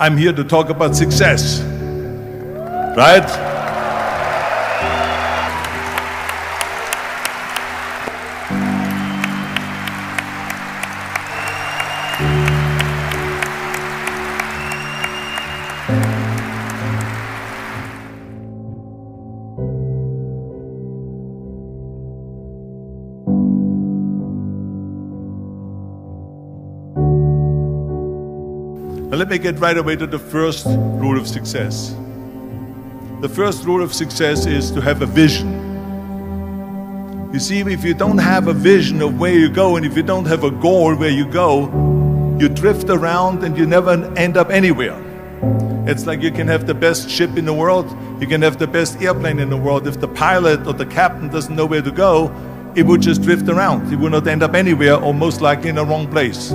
I'm here to talk about success, right? Now let me get right away to the first rule of success. The first rule of success is to have a vision. You see, if you don't have a vision of where you go, and if you don't have a goal where you go, you drift around and you never end up anywhere. It's like you can have the best ship in the world, you can have the best airplane in the world. If the pilot or the captain doesn't know where to go, it would just drift around. It would not end up anywhere, or most likely in the wrong place.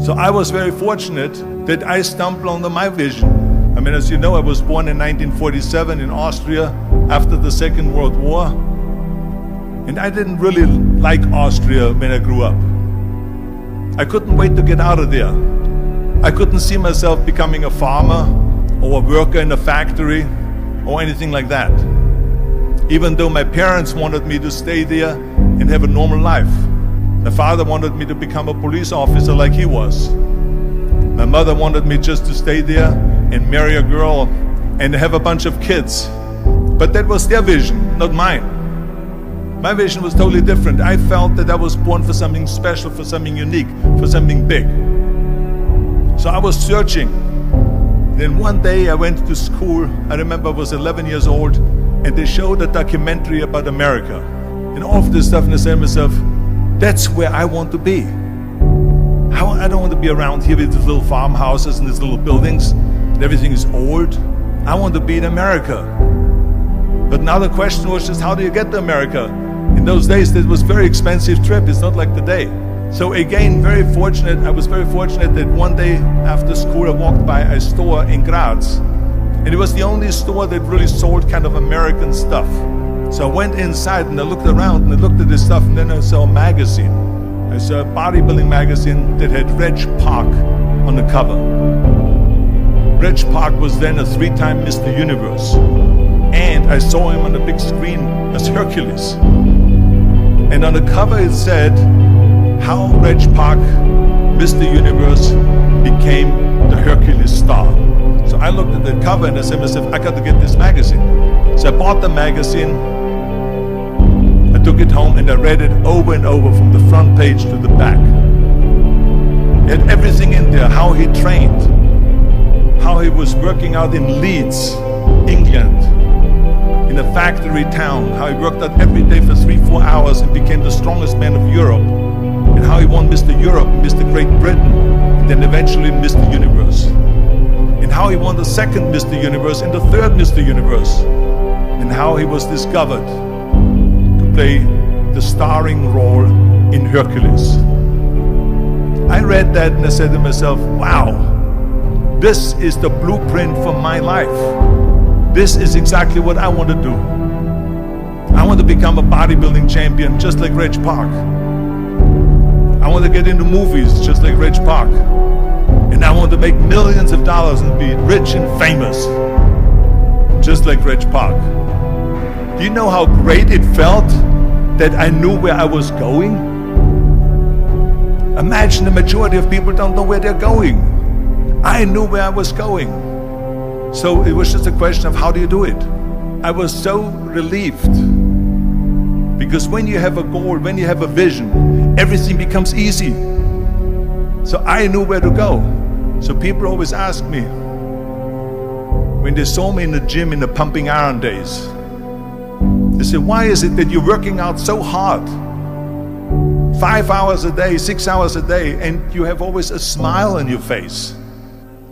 So I was very fortunate that I stumbled onto my vision. I mean, as you know, I was born in 1947 in Austria after the Second World War. And I didn't really like Austria when I grew up. I couldn't wait to get out of there. I couldn't see myself becoming a farmer or a worker in a factory or anything like that. Even though my parents wanted me to stay there and have a normal life. My father wanted me to become a police officer like he was. My mother wanted me just to stay there and marry a girl and have a bunch of kids. But that was their vision, not mine. My vision was totally different. I felt that I was born for something special, for something unique, for something big. So I was searching. Then one day I went to school. I remember I was 11 years old, and they showed a documentary about America and all of this stuff, and I said to myself, that's where I want to be. I don't want to be around here with these little farmhouses and these little buildings and everything is old. I want to be in America. But now the question was just, how do you get to America? In those days, it was a very expensive trip. It's not like today. So again, I was very fortunate that one day after school I walked by a store in Graz. And it was the only store that really sold kind of American stuff. So I went inside and I looked around and I looked at this stuff, and then I saw a magazine. I saw a bodybuilding magazine that had Reg Park on the cover. Reg Park was then a 3-time Mr. Universe. And I saw him on the big screen as Hercules. And on the cover it said, how Reg Park, Mr. Universe, became the Hercules star. So I looked at the cover and I said to myself, I got to get this magazine. So I bought the magazine, I took it home and I read it over and over from the front page to the back. It had everything in there, how he trained, how he was working out in Leeds, England, in a factory town, how he worked out every day for 3-4 hours and became the strongest man of Europe, and how he won Mr. Europe, Mr. Great Britain, and then eventually Mr. Universe. And how he won the second Mr. Universe and the third Mr. Universe, and how he was discovered to play the starring role in Hercules. I read that and I said to myself, wow, this is the blueprint for my life. This is exactly what I want to do. I want to become a bodybuilding champion just like Reg Park. I want to get into movies just like Reg Park. And I want to make millions of dollars and be rich and famous just like Reg Park. Do you know how great it felt that I knew where I was going? Imagine the majority of people don't know where they're going. I knew where I was going. So it was just a question of how do you do it? I was so relieved. Because when you have a goal, when you have a vision, everything becomes easy. So I knew where to go. So people always ask me, when they saw me in the gym in the pumping iron days, they said, why is it that you're working out so hard? 5 hours a day, 6 hours a day, and you have always a smile on your face.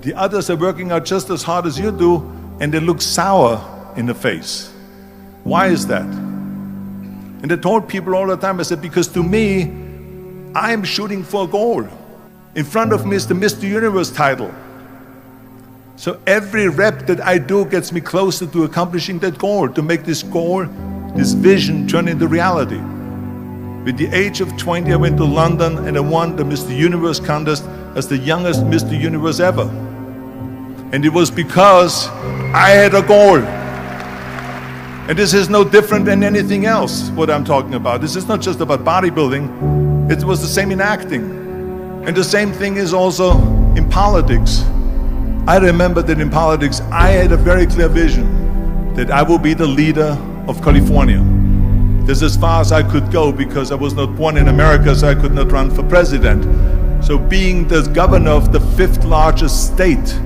The others are working out just as hard as you do, and they look sour in the face. Why is that? And I told people all the time, I said, because to me, I'm shooting for a goal. In front of me is the Mr. Universe title. So every rep that I do gets me closer to accomplishing that goal, to make this goal, this vision turn into reality. With the age of 20, I went to London and I won the Mr. Universe contest as the youngest Mr. Universe ever. And it was because I had a goal. And this is no different than anything else, what I'm talking about. This is not just about bodybuilding. It was the same in acting. And the same thing is also in politics. I remember that in politics, I had a very clear vision that I will be the leader of California. That's as far as I could go because I was not born in America, so I could not run for president. So being the governor of the 5th largest state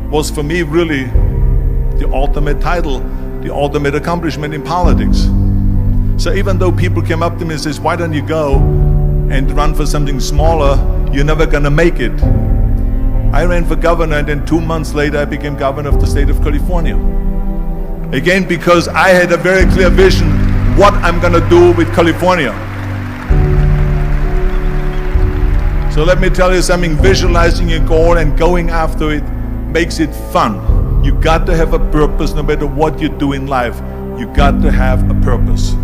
was for me really the ultimate title, the ultimate accomplishment in politics. So even though people came up to me and says, why don't you go and run for something smaller, you're never gonna make it. I ran for governor, and then 2 months later I became governor of the state of California. Again, because I had a very clear vision what I'm gonna do with California. So let me tell you something, visualizing your goal and going after it makes it fun. You got to have a purpose no matter what you do in life. You got to have a purpose.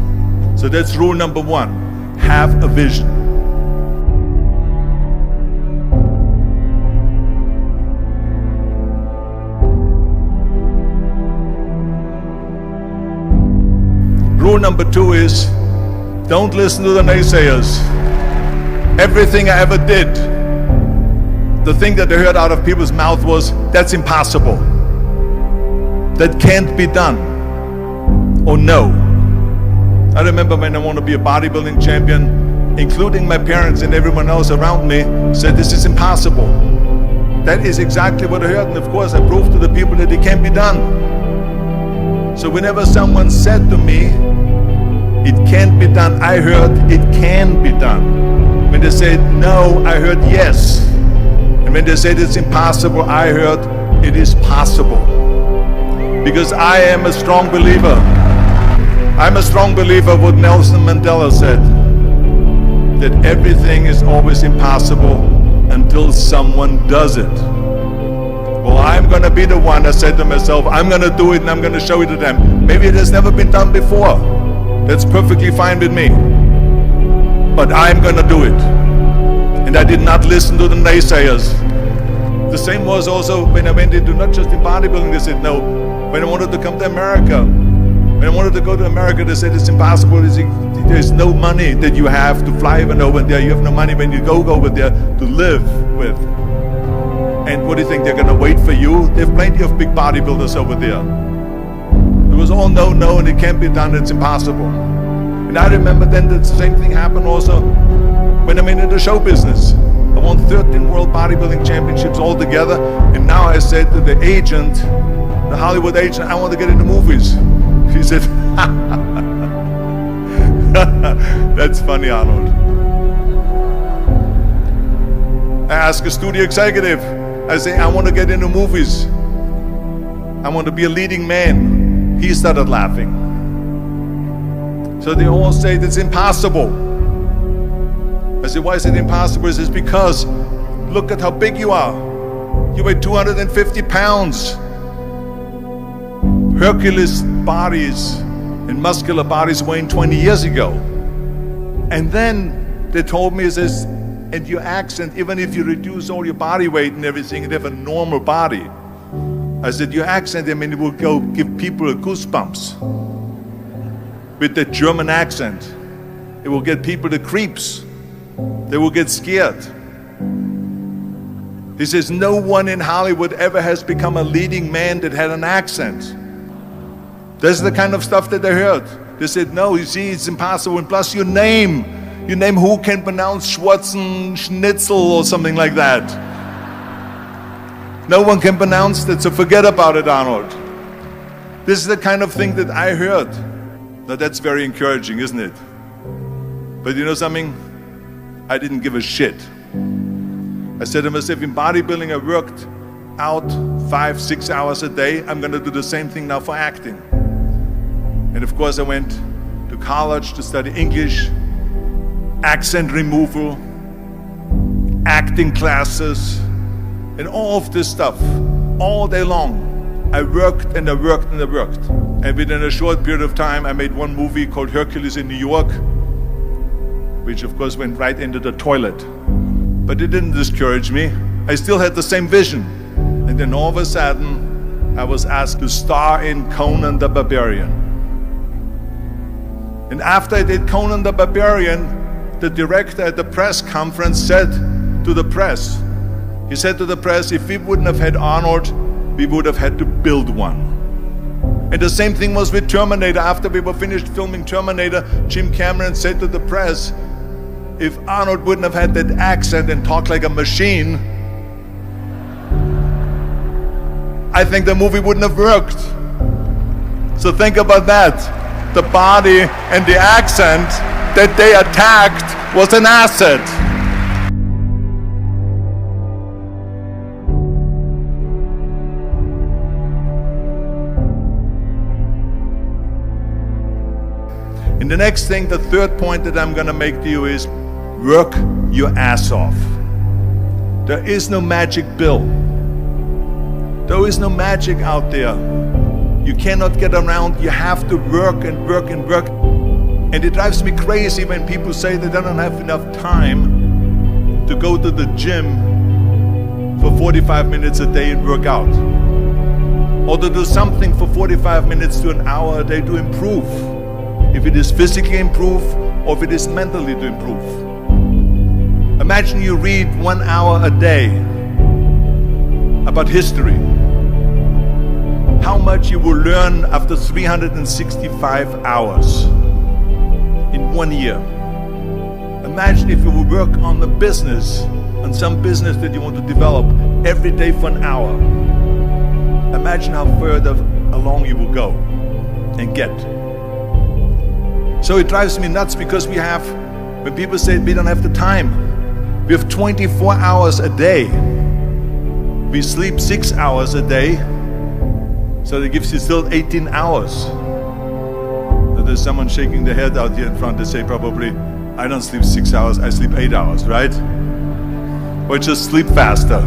So that's rule number 1, have a vision. Rule number 2 is, don't listen to the naysayers. Everything I ever did, the thing that I heard out of people's mouth was, that's impossible. That can't be done. Or no. I remember when I wanted to be a bodybuilding champion, including my parents and everyone else around me, said this is impossible. That is exactly what I heard, and of course I proved to the people that it can be done. So whenever someone said to me, it can't be done, I heard it can be done. When they said no, I heard yes. And when they said it's impossible, I heard it is possible. Because I am a strong believer. I'm a strong believer what Nelson Mandela said, that everything is always impossible until someone does it. Well, I'm gonna be the one that said to myself, I'm gonna do it and I'm gonna show it to them. Maybe it has never been done before. That's perfectly fine with me. But I'm gonna do it. And I did not listen to the naysayers. The same was also when I went into not just in bodybuilding, they said no. When I wanted to come to America, when I wanted to go to America, they said it's impossible. There's no money that you have to fly even over there. You have no money when you go over there to live with. And what do you think, they're gonna wait for you? They have plenty of big bodybuilders over there. It was all no, and it can't be done, it's impossible. And I remember then that the same thing happened also when I went into the show business. I won 13 World Bodybuilding Championships altogether, and now I said to the agent, the Hollywood agent, I want to get into movies. He said, that's funny, Arnold. I asked a studio executive, I say, I want to get into movies. I want to be a leading man. He started laughing. So they all say it's impossible. I said, why is it impossible? He says, because look at how big you are. You weigh 250 pounds. Hercules bodies and muscular bodies weighing 20 years ago. And then they told me, this, and your accent, even if you reduce all your body weight and everything, you have a normal body. I said, your accent, I mean, it will go give people goosebumps. With the German accent, it will get people the creeps. They will get scared. He says, no one in Hollywood ever has become a leading man that had an accent. That's the kind of stuff that they heard. They said, no, you see, it's impossible. And plus your name who can pronounce Schwarzen Schnitzel or something like that. No one can pronounce that, so forget about it, Arnold. This is the kind of thing that I heard. Now that's very encouraging, isn't it? But you know something? I didn't give a shit. I said to myself, in bodybuilding I worked out 5-6 hours a day. I'm gonna do the same thing now for acting. And of course I went to college to study English, accent removal, acting classes, and all of this stuff, all day long. I worked and I worked and I worked. And within a short period of time, I made one movie called Hercules in New York, which of course went right into the toilet. But it didn't discourage me. I still had the same vision. And And then all of a sudden, I was asked to star in Conan the Barbarian. And after I did Conan the Barbarian, the director at the press conference said to the press, he said to the press, if we wouldn't have had Arnold, we would have had to build one. And the same thing was with Terminator. After we were finished filming Terminator, Jim Cameron said to the press, if Arnold wouldn't have had that accent and talked like a machine, I think the movie wouldn't have worked. So think about that. The body and the accent that they attacked was an asset. And the next thing, the third point that I'm going to make to you is work your ass off. There is no magic pill. There is no magic out there. You cannot get around. You have to work and work and work. And it drives me crazy when people say they don't have enough time to go to the gym for 45 minutes a day and work out. Or to do something for 45 minutes to an hour a day to improve. If it is physically improve or if it is mentally to improve. Imagine you read 1 hour a day about history. How much you will learn after 365 hours in 1 year. Imagine if you will work on the business, on some business that you want to develop every day for an hour. Imagine how further along you will go and get. So it drives me nuts because we have, when people say we don't have the time, we have 24 hours a day. We sleep 6 hours a day, so that gives you still 18 hours. There's someone shaking their head out here in front. They say probably, I don't sleep 6 hours, I sleep 8 hours, right? Or just sleep faster.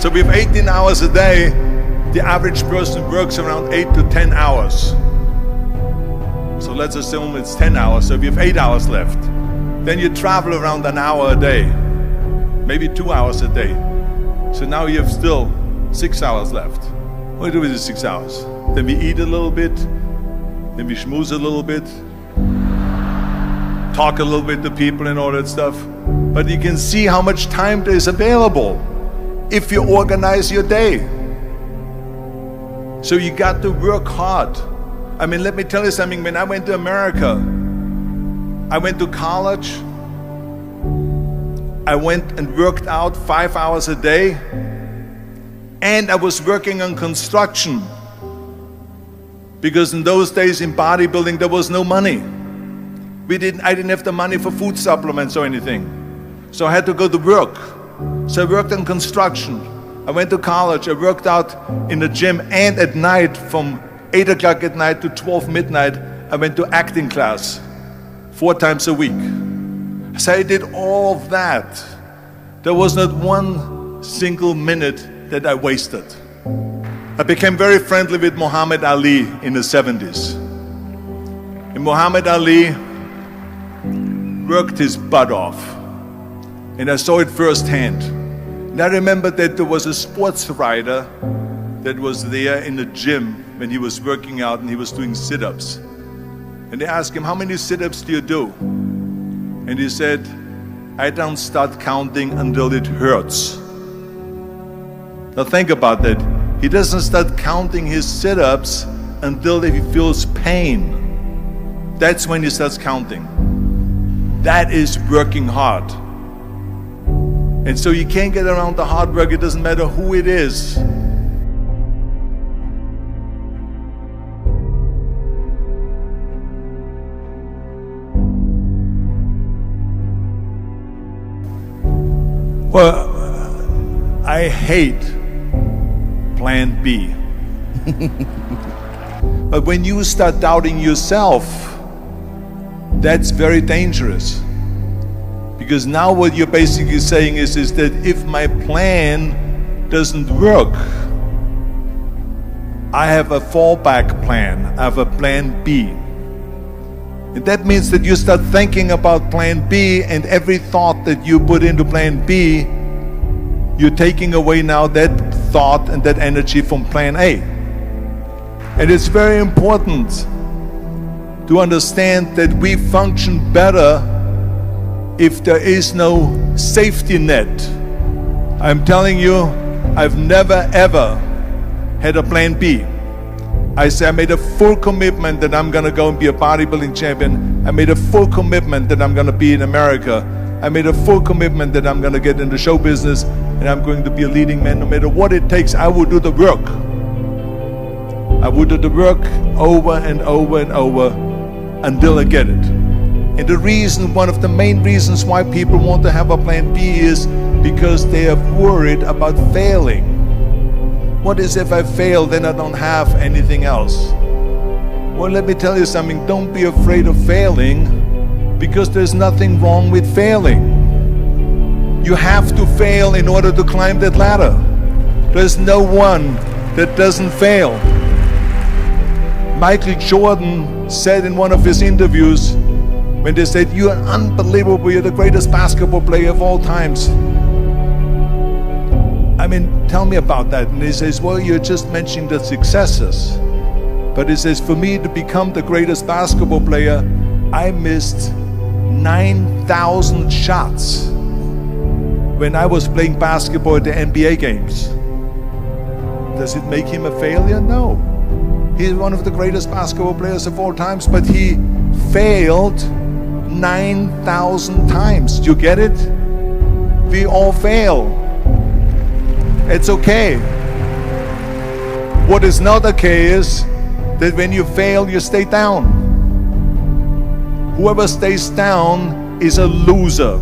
So we have 18 hours a day. The average person works around 8 to 10 hours. So let's assume it's 10 hours, so we have 8 hours left. Then you travel around an hour a day, maybe 2 hours a day. So now you have still 6 hours left. What do we do with the 6 hours? Then we eat a little bit, then we schmooze a little bit, talk a little bit to people and all that stuff. But you can see how much time there is available if you organize your day. So you got to work hard. I mean, let me tell you something. When I went to America, I went to college, I went and worked out 5 hours a day, and I was working on construction. Because in those days in bodybuilding, there was no money. I didn't have the money for food supplements or anything. So I had to go to work. So I worked on construction. I went to college, I worked out in the gym, and at night from 8 o'clock at night to 12 midnight, I went to acting class 4 times a week. So I did all of that. There was not one single minute that I wasted. I became very friendly with Muhammad Ali in the 70s. And Muhammad Ali worked his butt off. And I saw it firsthand. And I remember that there was a sports writer that was there in the gym when he was working out and he was doing sit-ups. And they asked him, how many sit-ups do you do? And he said, I don't start counting until it hurts. Now think about that. He doesn't start counting his sit-ups until he feels pain. That's when he starts counting. That is working hard. And so you can't get around the hard work. It doesn't matter who it is. Well, I hate plan B. But when you start doubting yourself, that's very dangerous. Because now what you're basically saying is that if my plan doesn't work, I have a fallback plan, I have a plan B. And that means that you start thinking about plan B, and every thought that you put into plan B you're taking away now that thought and that energy from plan A. And it's very important to understand that we function better if there is no safety net. I'm telling you, I've never ever had a plan B. I made a full commitment that I'm gonna go and be a bodybuilding champion. I made a full commitment that I'm gonna be in America. I made a full commitment that I'm gonna get into show business and I'm going to be a leading man. No matter what it takes, I will do the work. I will do the work over and over and over until I get it. And the reason, one of the main reasons why people want to have a plan B is because they are worried about failing. What is if I fail, then I don't have anything else? Well, let me tell you something, don't be afraid of failing, because there's nothing wrong with failing. You have to fail in order to climb that ladder. There's no one that doesn't fail. Michael Jordan said in one of his interviews, when they said, "You are unbelievable, you're the greatest basketball player of all times." I mean, tell me about that. And he says, well, you're just mentioning the successes. But he says, for me to become the greatest basketball player, I missed 9,000 shots when I was playing basketball at the NBA games. Does it make him a failure? No. He's one of the greatest basketball players of all times, but he failed 9,000 times. Do you get it? We all fail. It's okay. What is not okay is that when you fail, you stay down. Whoever stays down is a loser.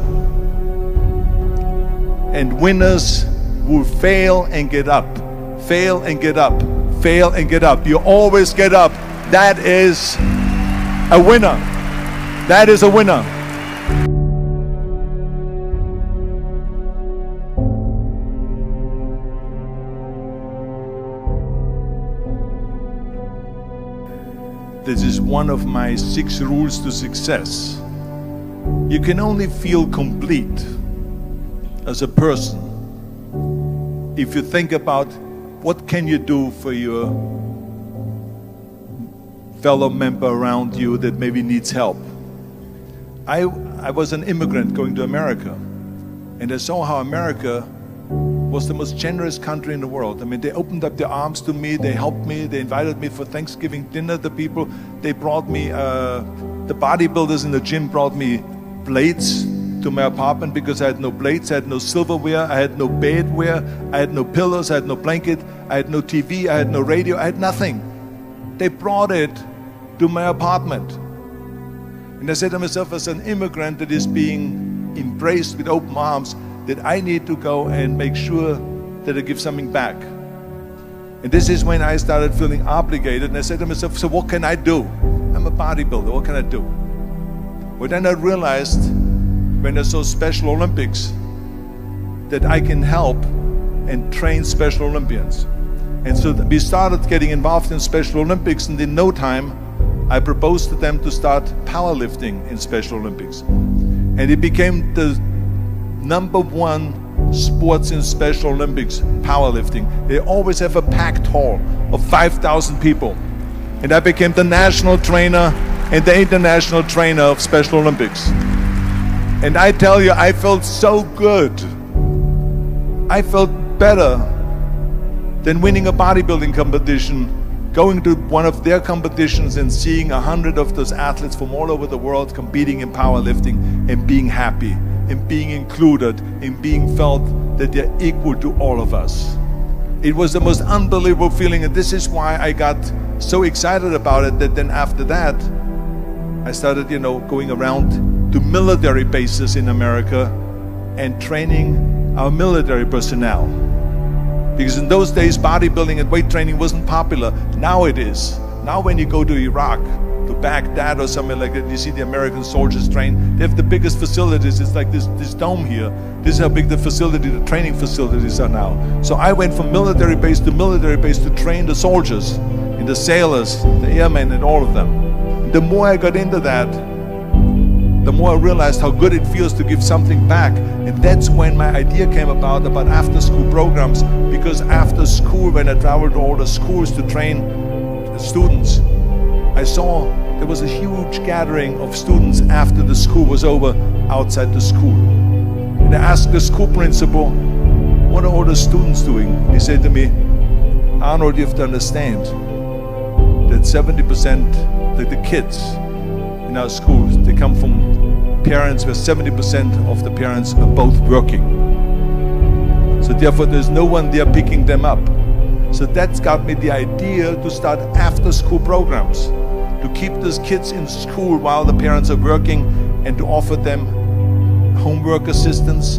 And winners will fail and get up. Fail and get up. Fail and get up. You always get up. That is a winner. That is a winner. This is one of my 6 rules to success. You can only feel complete as a person if you think about what can you do for your fellow member around you that maybe needs help. I was an immigrant going to America, and I saw how America was the most generous country in the world. I mean, they opened up their arms to me, they helped me, they invited me for Thanksgiving dinner. The people, they brought me, the bodybuilders in the gym brought me plates to my apartment because I had no plates, I had no silverware, I had no bedware, I had no pillows, I had no blanket, I had no TV, I had no radio, I had nothing. They brought it to my apartment. And I said to myself, as an immigrant that is being embraced with open arms, that I need to go and make sure that I give something back. And this is when I started feeling obligated, and I said to myself, so what can I do? I'm a bodybuilder, what can I do? Well, then I realized, when I saw Special Olympics, that I can help and train Special Olympians. And so we started getting involved in Special Olympics, and in no time, I proposed to them to start powerlifting in Special Olympics. And it became the #1 sports in Special Olympics, powerlifting. They always have a packed hall of 5,000 people. And I became the national trainer and the international trainer of Special Olympics. And I tell you, I felt so good. I felt better than winning a bodybuilding competition, going to one of their competitions and seeing 100 of those athletes from all over the world competing in powerlifting and being happy, and being included, and being felt that they're equal to all of us. It was the most unbelievable feeling, and this is why I got so excited about it, that then after that, I started, going around to military bases in America and training our military personnel. Because in those days, bodybuilding and weight training wasn't popular. Now it is. Now when you go to Iraq, to Baghdad or somewhere like that, you see the American soldiers train. They have the biggest facilities. It's like this dome here. This is how big the training facilities are now. So I went from military base to train the soldiers, and the sailors, the airmen, and all of them. The more I got into that, the more I realized how good it feels to give something back. And that's when my idea came about after-school programs, because after school, when I traveled to all the schools to train students, I saw there was a huge gathering of students after the school was over outside the school. And I asked the school principal, what are all the students doing? He said to me, Arnold, you have to understand that 70% of the kids in our schools, they come from parents where 70% of the parents are both working. So therefore there's no one there picking them up. So that's got me the idea to start after-school programs, to keep those kids in school while the parents are working, and to offer them homework assistance,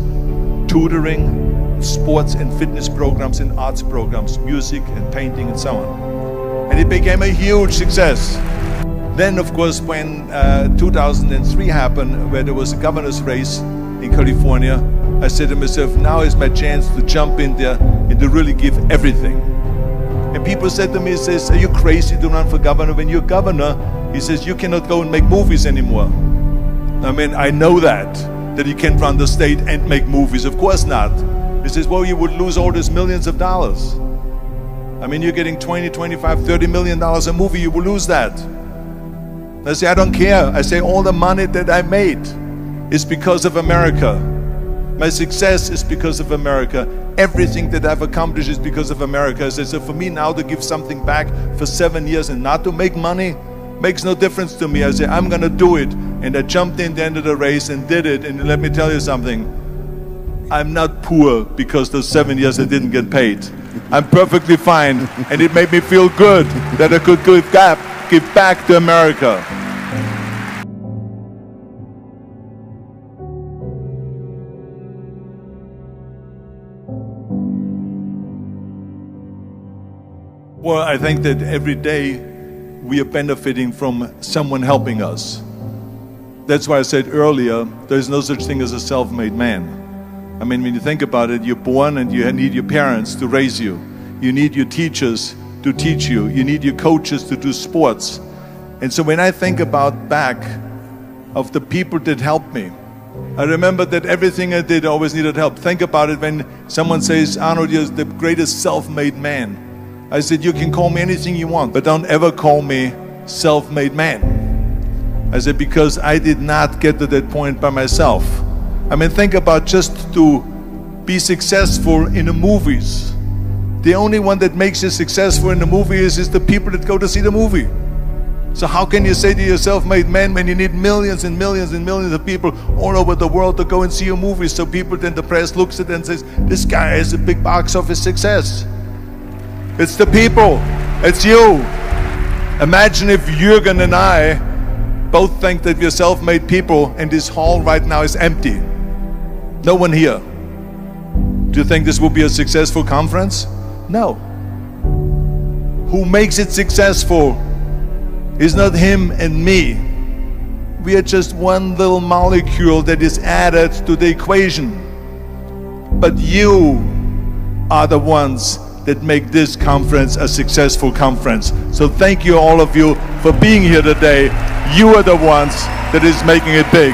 tutoring, sports and fitness programs and arts programs, music and painting and so on. And it became a huge success. Then, of course, when 2003 happened, where there was a governor's race in California, I said to myself, now is my chance to jump in there and to really give everything. And people said to me, are you crazy to run for governor? When you're governor, he says, you cannot go and make movies anymore. I mean, I know that you can't run the state and make movies. Of course not. He says, well, you would lose all these millions of dollars. I mean, you're getting 20, 25, $30 million a movie, you will lose that. I say, I don't care. I say, all the money that I made is because of America. My success is because of America. Everything that I've accomplished is because of America. I say, so for me now to give something back for 7 years and not to make money makes no difference to me. I say, I'm gonna do it. And I jumped in the end of the race and did it. And let me tell you something. I'm not poor because those 7 years I didn't get paid. I'm perfectly fine. And it made me feel good that I could give back to America. Well, I think that every day we are benefiting from someone helping us. That's why I said earlier, there's no such thing as a self-made man. I mean, when you think about it, you're born and you need your parents to raise you. You need your teachers to teach you. You need your coaches to do sports. And so when I think about back of the people that helped me, I remember that everything I did, I always needed help. Think about it when someone says, Arnold, you're the greatest self-made man. I said, you can call me anything you want, but don't ever call me self-made man. I said, because I did not get to that point by myself. I mean, think about just to be successful in the movies. The only one that makes you successful in the movie is the people that go to see the movie. So how can you say to your self-made man when you need millions and millions and millions of people all over the world to go and see your movie? So people, then the press looks at it and says, this guy is a big box office success. It's the people, it's you. Imagine if Jürgen and I both think that we're self-made people and this hall right now is empty. No one here. Do you think this will be a successful conference? No. Who makes it successful is not him and me. We are just one little molecule that is added to the equation. But you are the ones that make this conference a successful conference. So thank you all of you for being here today. You are the ones that is making it big.